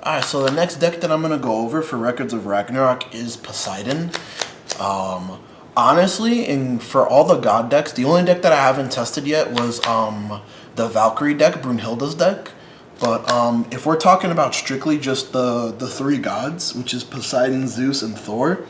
Alright, so the next deck that I'm going to go over for Records of Ragnarok is Poseidon. Honestly, for all the god decks, the only deck that I haven't tested yet was the Valkyrie deck, Brunhilde's deck. But if we're talking about strictly just the three gods, which is Poseidon, Zeus, and Thor,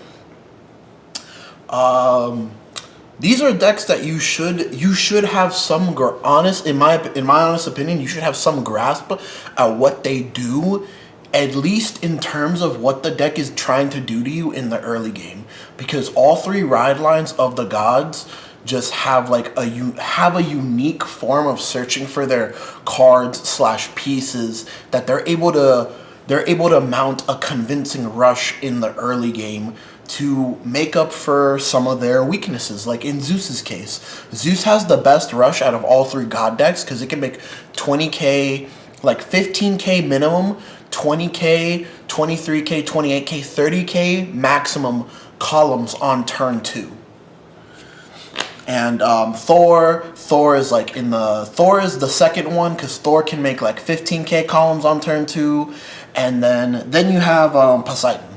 these are decks that you should have some in my honest opinion, you should have some grasp at what they do, at least in terms of what the deck is trying to do to you in the early game, because all three ride lines of the gods just have like a unique form of searching for their cards / pieces that they're able to mount a convincing rush in the early game to make up for some of their weaknesses. Like in Zeus's case, Zeus has the best rush out of all three god decks because it can make 20k, like 15k minimum, 20k, 23k, 28k, 30k maximum columns on turn 2. And Thor is like Thor is the second one because Thor can make like 15k columns on turn 2, and then you have Poseidon.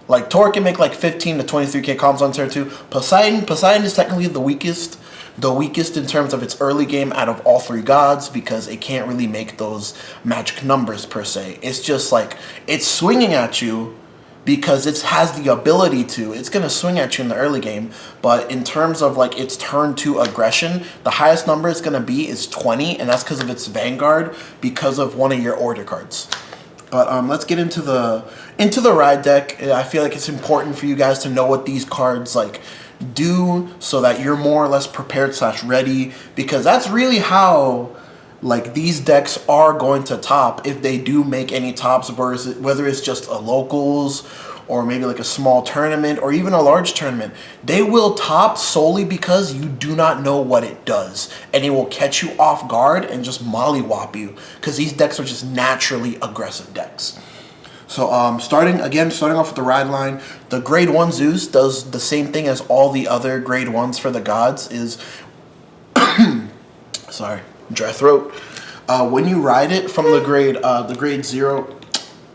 Like Thor can make like 15 to 23k columns on turn 2. Poseidon is technically the weakest in terms of its early game out of all three gods because it can't really make those magic numbers per se. It's just like it's swinging at you because it has the ability to. It's going to swing at you in the early game, but in terms of like its turn 2 aggression, the highest number it's going to be is 20, and that's because of its Vanguard, because of one of your order cards. But let's get into the ride deck. I feel like it's important for you guys to know what these cards like do so that you're more or less prepared / ready, because that's really how like these decks are going to top if they do make any tops, whether it's just a locals or maybe like a small tournament or even a large tournament. They will top solely because you do not know what it does, and it will catch you off guard and just mollywop you because these decks are just naturally aggressive decks. So starting off with the ride line, the grade 1 Zeus does the same thing as all the other grade 1s for the gods. Is sorry, dry throat. When you ride it from the grade 0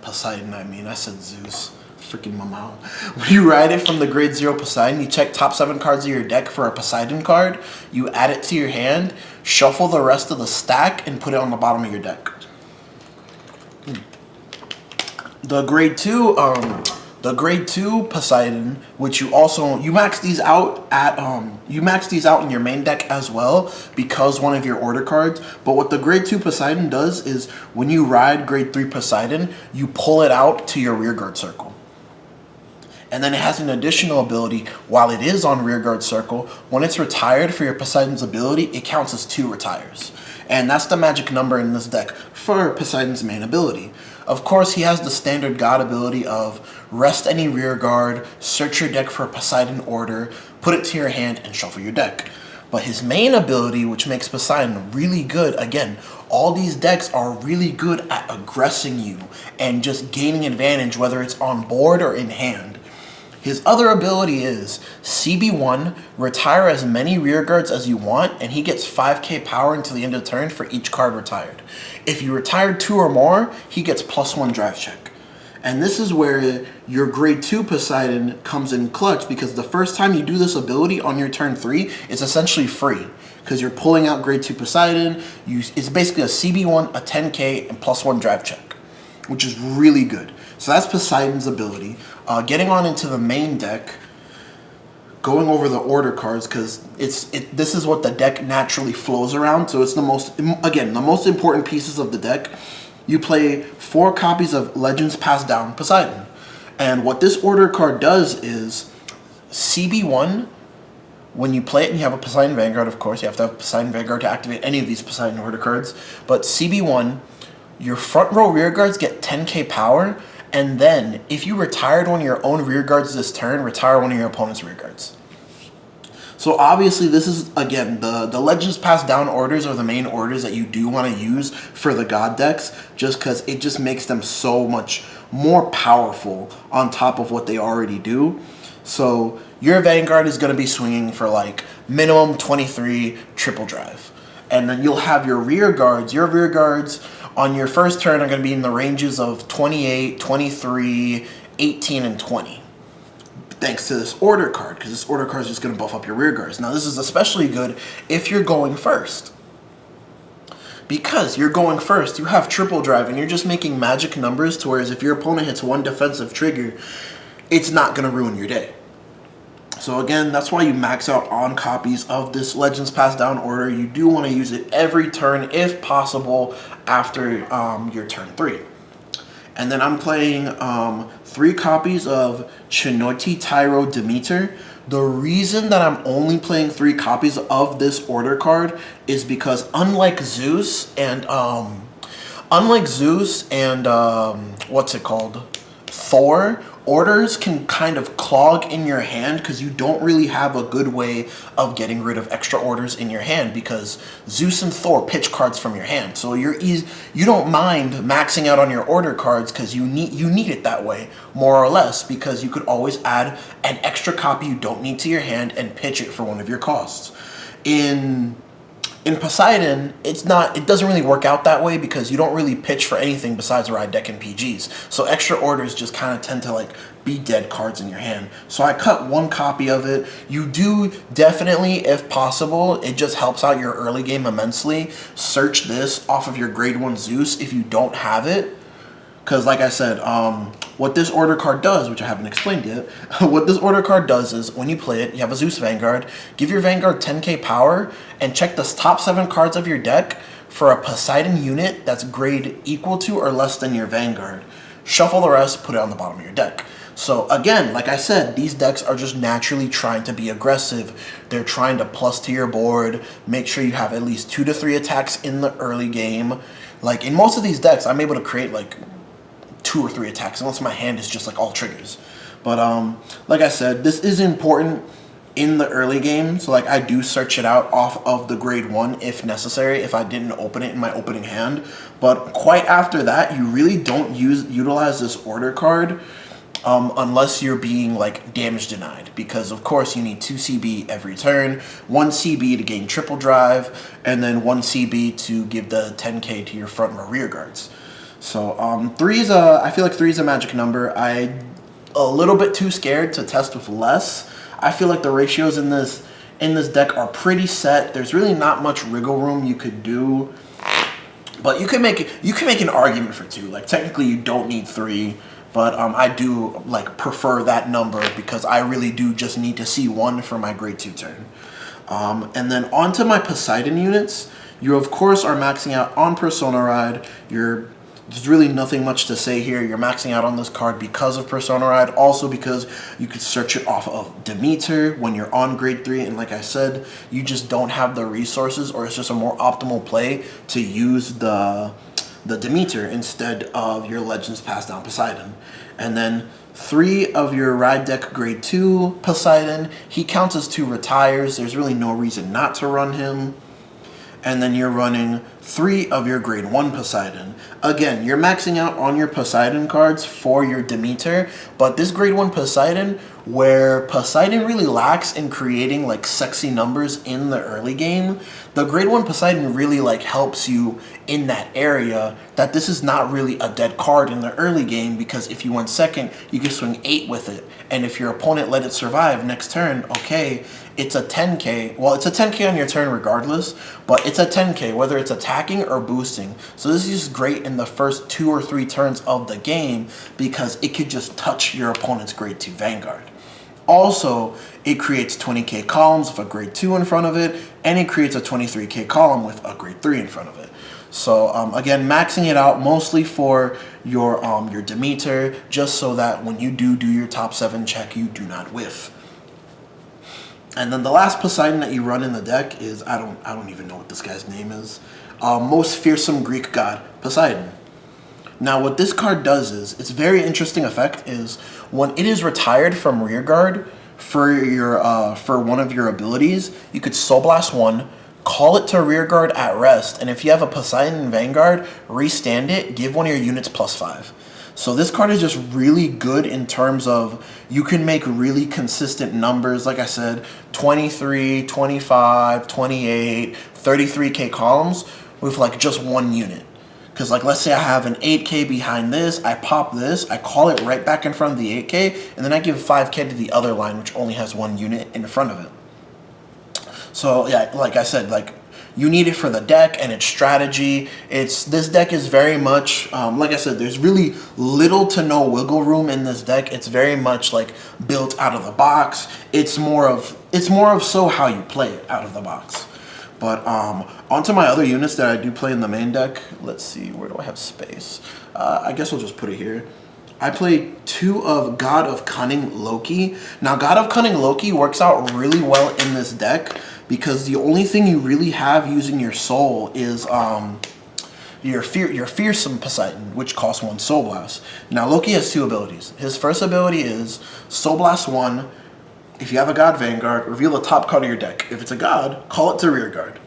Poseidon, I said Zeus, freaking my mouth. When you ride it from the grade 0 Poseidon, you check top 7 cards of your deck for a Poseidon card, you add it to your hand, shuffle the rest of the stack, and put it on the bottom of your deck. The grade 2 Poseidon, which you max these out in your main deck as well because one of your order cards. But what the grade 2 Poseidon does is when you ride grade 3 Poseidon, you pull it out to your rearguard circle. And then it has an additional ability while it is on rearguard circle. When it's retired for your Poseidon's ability, it counts as 2 retires. And that's the magic number in this deck for Poseidon's main ability. Of course, he has the standard god ability of rest any rear guard, search your deck for a Poseidon order, put it to your hand, and shuffle your deck. But his main ability, which makes Poseidon really good, again, all these decks are really good at aggressing you and just gaining advantage, whether it's on board or in hand. His other ability is CB1, retire as many rear guards as you want, and he gets 5k power until the end of the turn for each card retired. If you retire 2 or more, he gets +1 drive check. And this is where your grade 2 Poseidon comes in clutch, because the first time you do this ability on your turn 3, it's essentially free, because you're pulling out grade 2 Poseidon. It's basically a CB1, a 10k, and +1 drive check, which is really good. So that's Poseidon's ability. Getting on into the main deck, going over the order cards, because this is what the deck naturally flows around. So it's the most important pieces of the deck. You play 4 copies of Legends Passed Down Poseidon, and what this order card does is CB1. When you play it and you have a Poseidon Vanguard, of course, you have to have Poseidon Vanguard to activate any of these Poseidon order cards. But CB1, your front row rear guards get 10k power. And then, if you retired one of your own rear guards this turn, retire one of your opponent's rear guards. So obviously, this is, again, the Legends Passed Down orders are the main orders that you do want to use for the god decks, just because it just makes them so much more powerful on top of what they already do. So your Vanguard is going to be swinging for like minimum 23 triple drive. And then you'll have your rear guards. Your rear guards on your first turn are going to be in the ranges of 28, 23, 18, and 20. Thanks to this order card, because this order card is just going to buff up your rear guards. Now, this is especially good if you're going first. Because you're going first, you have triple drive, and you're just making magic numbers to whereas if your opponent hits one defensive trigger, it's not going to ruin your day. So again, that's why you max out on copies of this Legends Pass Down order. You do want to use it every turn, if possible, after your turn 3. And then I'm playing 3 copies of Chinoti Tyro Demeter. The reason that I'm only playing 3 copies of this order card is because unlike Zeus and what's it called? Thor, orders can kind of clog in your hand because you don't really have a good way of getting rid of extra orders in your hand, because Zeus and Thor pitch cards from your hand. So you don't mind maxing out on your order cards because you need it that way, more or less, because you could always add an extra copy you don't need to your hand and pitch it for one of your costs. In Poseidon, it doesn't really work out that way because you don't really pitch for anything besides ride deck and PGs. So extra orders just kind of tend to like be dead cards in your hand. So I cut 1 copy of it. You do definitely, if possible, it just helps out your early game immensely. Search this off of your grade 1 Zeus if you don't have it. Because like I said, what this order card does, which I haven't explained yet, what this order card does is when you play it, you have a Zeus Vanguard, give your Vanguard 10k power, and check the top 7 cards of your deck for a Poseidon unit that's grade equal to or less than your Vanguard. Shuffle the rest, put it on the bottom of your deck. So again, like I said, these decks are just naturally trying to be aggressive. They're trying to plus to your board, make sure you have at least 2 to 3 attacks in the early game. Like in most of these decks, I'm able to create like 2 or 3 attacks unless my hand is just like all triggers. But like I said, this is important in the early game, so like I do search it out off of the grade 1 if necessary, if I didn't open it in my opening hand. But quite after that, you really don't utilize this order card unless you're being like damage denied, because of course you need 2 CB every turn, 1 CB to gain triple drive, and then 1 CB to give the 10k to your front and rear guards. So I feel like 3 is a magic number. I'm a little bit too scared to test with less. I feel like the ratios in this deck are pretty set. There's really not much wriggle room you could do, but you can make an argument for 2. Like technically you don't need 3, but I do like prefer that number because I really do just need to see 1 for my grade 2 turn. And then onto my Poseidon units. You of course are maxing out on Persona Ride. There's really nothing much to say here. You're maxing out on this card because of Persona Ride, also because you could search it off of Demeter when you're on grade 3, and like I said, you just don't have the resources, or it's just a more optimal play to use the Demeter instead of your Legends Pass Down Poseidon. And then 3 of your ride deck grade 2 Poseidon, he counts as 2 retires. There's really no reason not to run him. And then you're running 3 of your grade 1 Poseidon. Again, you're maxing out on your Poseidon cards for your Demeter, but this grade 1 Poseidon, where Poseidon really lacks in creating like sexy numbers in the early game, the grade 1 Poseidon really like helps you in that area, that this is not really a dead card in the early game, because if you went second, you can swing 8 with it. And if your opponent let it survive next turn, okay, it's a 10k. Well, it's a 10k on your turn regardless, but it's a 10k whether it's attacking or boosting. So this is just great in the first 2 or 3 turns of the game because it could just touch your opponent's grade 2 Vanguard. Also, it creates 20k columns with a grade 2 in front of it, and it creates a 23k column with a grade 3 in front of it. So again, maxing it out mostly for your Demeter, just so that when you do your top 7 check, you do not whiff. And then the last Poseidon that you run in the deck is, I don't even know what this guy's name is. Most fearsome Greek god, Poseidon. Now what this card does is, its very interesting effect is when it is retired from rear guard for one of your abilities, you could Soul Blast 1, call it to rear guard at rest, and if you have a Poseidon Vanguard, restand it, give one of your units +5. So this card is just really good in terms of you can make really consistent numbers. Like I said, 23, 25, 28, 33k columns with like just 1 unit. Because, like, let's say I have an 8K behind this, I pop this, I call it right back in front of the 8K, and then I give 5K to the other line, which only has one unit in front of it. So, yeah, like I said, like, you need it for the deck and its strategy. This deck is very much, like I said, there's really little to no wiggle room in this deck. It's very much like built out of the box. It's more of so how you play it out of the box. But onto my other units that I do play in the main deck. Let's see, where do I have space? I guess I'll just put it here. I play 2 of God of Cunning Loki. Now, God of Cunning Loki works out really well in this deck because the only thing you really have using your soul is your fearsome Poseidon, which costs 1 Soul Blast. Now, Loki has 2 abilities. His first ability is Soul Blast 1. If you have a God Vanguard, reveal the top card of your deck. If it's a God, call it to rear guard.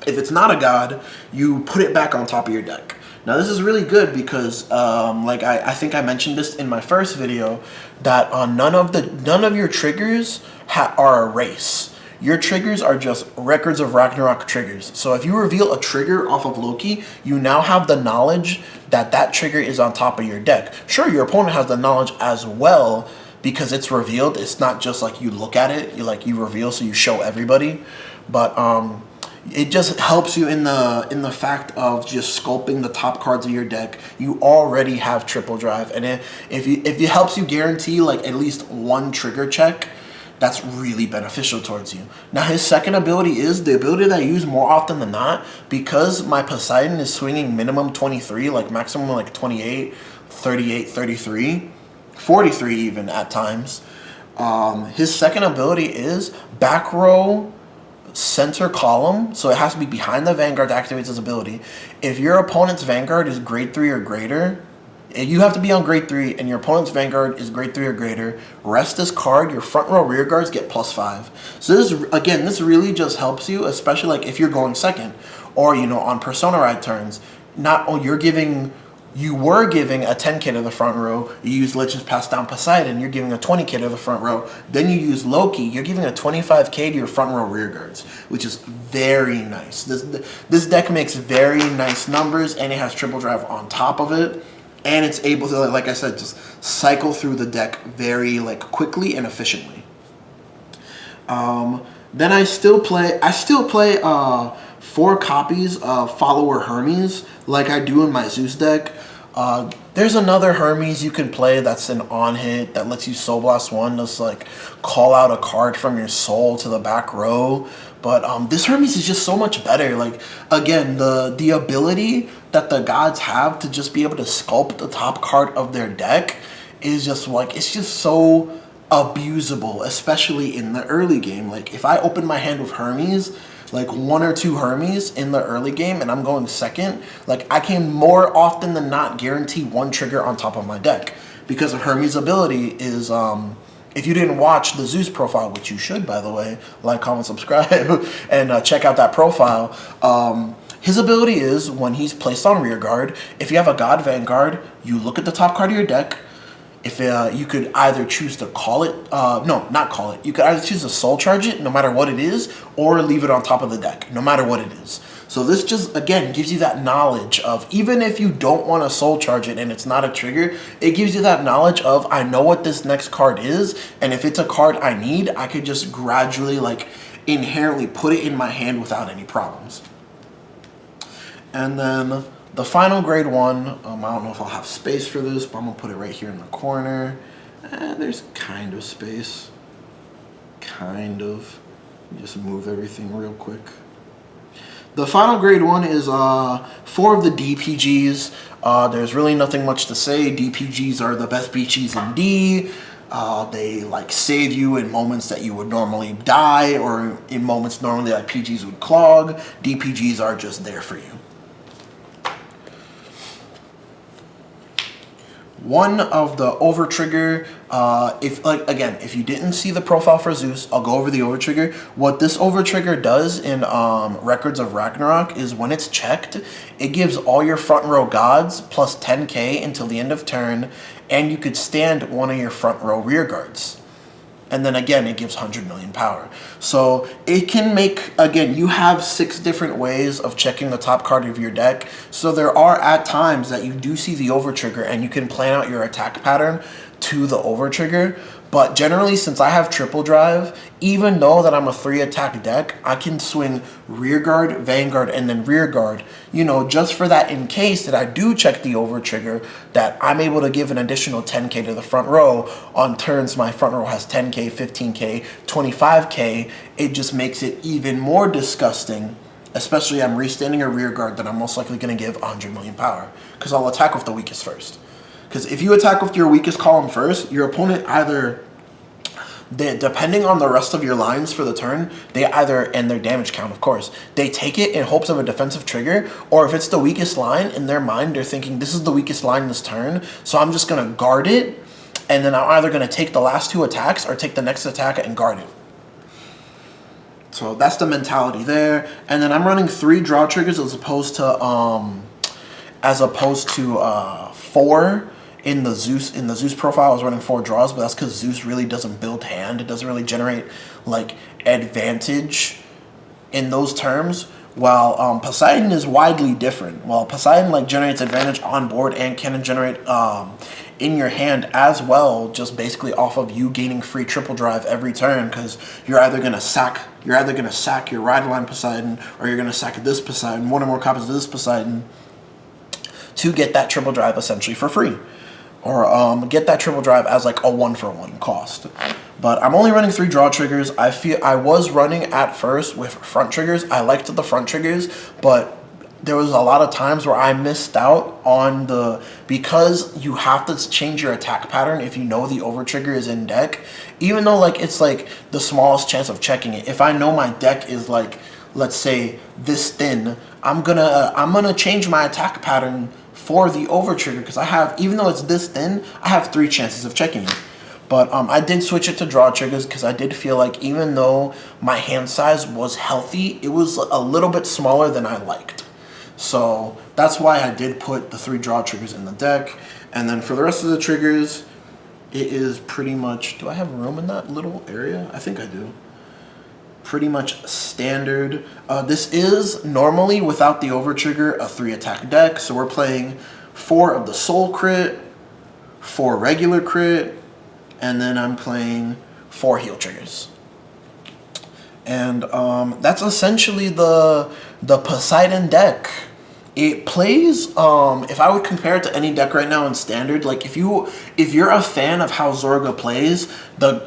If it's not a God, you put it back on top of your deck. Now, this is really good because, like I think I mentioned this in my first video, that none of your triggers are a race. Your triggers are just Records of Ragnarok triggers. So if you reveal a trigger off of Loki, you now have the knowledge that that trigger is on top of your deck. Sure, your opponent has the knowledge as well because it's revealed. It's not just like you look at it, you reveal so you show everybody. But it just helps you in the fact of just sculpting the top cards of your deck. You already have triple drive, and if it helps you guarantee like at least 1 trigger check, that's really beneficial towards you. Now, his second ability is the ability that I use more often than not, because my Poseidon is swinging minimum 23, like maximum like 28, 38, 33, 43 even at times. His second ability is back row center column, so it has to be behind the Vanguard to activate his ability. If your opponent's Vanguard is grade 3 or greater, you have to be on grade 3, and your opponent's Vanguard is grade 3 or greater, rest this card, your front row rear guards get +5. So this really just helps you, especially like if you're going second, or on Persona Ride turns, you were giving a 10K to the front row, you use Legends Pass Down Poseidon, you're giving a 20K to the front row, then you use Loki, you're giving a 25K to your front row rear guards, which is very nice. This deck makes very nice numbers, and it has triple drive on top of it, and it's able to, like I said, just cycle through the deck very quickly and efficiently. Then I still play 4 copies of Follower Hermes, like I do in my Zeus deck. There's another Hermes you can play that's an on-hit that lets you Soul Blast 1, just call out a card from your soul to the back row. But this Hermes is just so much better. Again, the ability that the gods have to just be able to sculpt the top card of their deck is just it's just so abusable, especially in the early game. If I open my hand with Hermes, 1 or 2 Hermes in the early game, and I'm going second, I can more often than not guarantee 1 trigger on top of my deck, because of Hermes' ability is, if you didn't watch the Zeus profile, which you should, by the way, like, comment, subscribe, and check out that profile. His ability is, when he's placed on rear guard, if you have a God Vanguard, you look at the top card of your deck. If you could either choose to call it, no, not call it. You could either choose to soul charge it, no matter what it is, or leave it on top of the deck, no matter what it is. So this just, again, gives you that knowledge of, even if you don't want to soul charge it and it's not a trigger, it gives you that knowledge of, I know what this next card is, and if it's a card I need, I could just gradually, inherently put it in my hand without any problems. And then the final grade 1, I don't know if I'll have space for this, but I'm going to put it right here in the corner. There's kind of space. Kind of. Just move everything real quick. The final grade 1 is 4 of the DPGs. There's really nothing much to say. DPGs are the best beachies in D. They save you in moments that you would normally die, or in moments normally that PGs would clog. DPGs are just there for you. One of the over trigger, if you didn't see the profile for Zeus, I'll go over the over trigger. What this over trigger does in Records of Ragnarok is, when it's checked, it gives all your front row gods plus 10K until the end of turn, and you could stand 1 of your front row rear guards. And then again, it gives 100 million power. So it can make, again, you have 6 different ways of checking the top card of your deck. So there are at times that you do see the over trigger and you can plan out your attack pattern to the over trigger. But generally, since I have triple drive, even though that I'm a 3 attack deck, I can swing rear guard, Vanguard, and then rear guard, you know, just for that in case that I do check the over trigger, that I'm able to give an additional 10k to the front row. On turns, my front row has 10k, 15k, 25k. It just makes it even more disgusting, especially I'm restanding a rear guard that I'm most likely going to give 100 million power, because I'll attack with the weakest first. Because if you attack with your weakest column first, your opponent either, depending on the rest of your lines for the turn, they either, and their damage count, of course, they take it in hopes of a defensive trigger, or if it's the weakest line, in their mind, they're thinking, this is the weakest line this turn, so I'm just going to guard it, and then I'm either going to take the last 2 attacks or take the next attack and guard it. So that's the mentality there. And then I'm running 3 draw triggers as opposed to 4. In the Zeus profile, I was running 4 draws, but that's because Zeus really doesn't build hand. It doesn't really generate like advantage in those terms. While Poseidon is widely different. While Poseidon like generates advantage on board and can generate in your hand as well, just basically off of you gaining free triple drive every turn, because you're either gonna sack your ride line Poseidon, or you're gonna sack this Poseidon, 1 or more copies of this Poseidon, to get that triple drive essentially for free. Or get that triple drive as like a 1-for-1 cost. But I'm only running 3 draw triggers. I was running at first with front triggers. I liked the front triggers, but there was a lot of times where I missed out on because you have to change your attack pattern if you know the over trigger is in deck. Even though like it's like the smallest chance of checking it. If I know my deck is like, let's say this thin, I'm gonna change my attack pattern for the over trigger, because I have, even though it's this thin, I have 3 chances of checking it. But I did switch it to draw triggers because I did feel like even though my hand size was healthy, it was a little bit smaller than I liked. So that's why I did put the 3 draw triggers in the deck. And then for the rest of the triggers, it is pretty much, do I have room in that little area? I think I do. Pretty much standard. This is normally, without the over trigger, a 3 attack deck. So we're playing 4 of the soul crit, 4 regular crit, and then I'm playing 4 heal triggers. And that's essentially the Poseidon deck. It plays, if I would compare it to any deck right now in standard, like if you're a fan of how Zorga plays,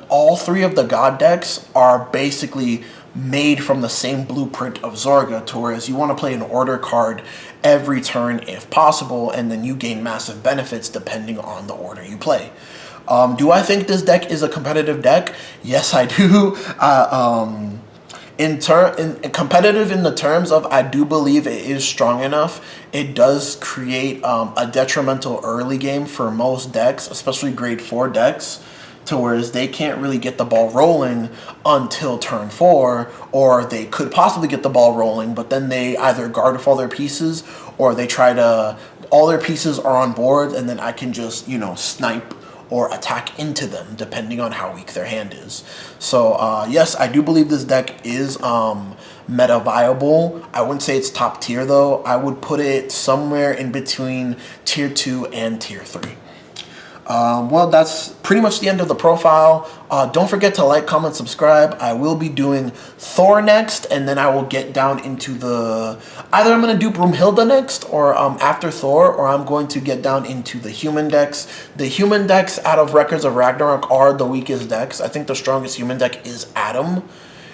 all 3 of the god decks are basically made from the same blueprint of Zorga, to whereas you want to play an order card every turn if possible, and then you gain massive benefits depending on the order you play. Do I think this deck is a competitive deck? Yes, I do. Competitive in the terms of, I do believe it is strong enough. It does create a detrimental early game for most decks, especially grade 4 decks, to whereas they can't really get the ball rolling until turn 4, or they could possibly get the ball rolling, but then they either guard with all their pieces, or they try to, all their pieces are on board, and then I can just, you know, snipe or attack into them, depending on how weak their hand is. So, yes, I do believe this deck is meta viable. I wouldn't say it's top tier, though. I would put it somewhere in between tier 2 and tier 3. Well, that's pretty much the end of the profile. Don't forget to like, comment, subscribe. I will be doing Thor next, and then I will get down into either I'm going to do Broomhilda next, or after Thor, or I'm going to get down into the human decks. The human decks out of Records of Ragnarok are the weakest decks. I think the strongest human deck is Adam.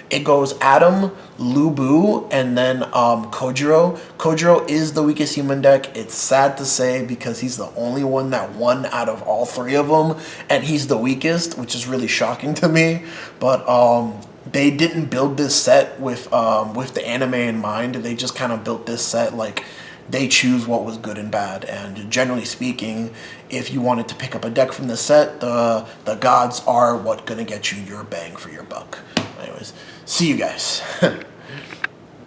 It goes Adam, Lubu, and then Kojiro. Kojiro is the weakest human deck. It's sad to say because he's the only one that won out of all 3 of them, and he's the weakest, which is really shocking to me. But they didn't build this set with the anime in mind. They just kind of built this set like they choose what was good and bad. And generally speaking, if you wanted to pick up a deck from the set, the gods are what gonna get you your bang for your buck. Anyways, see you guys.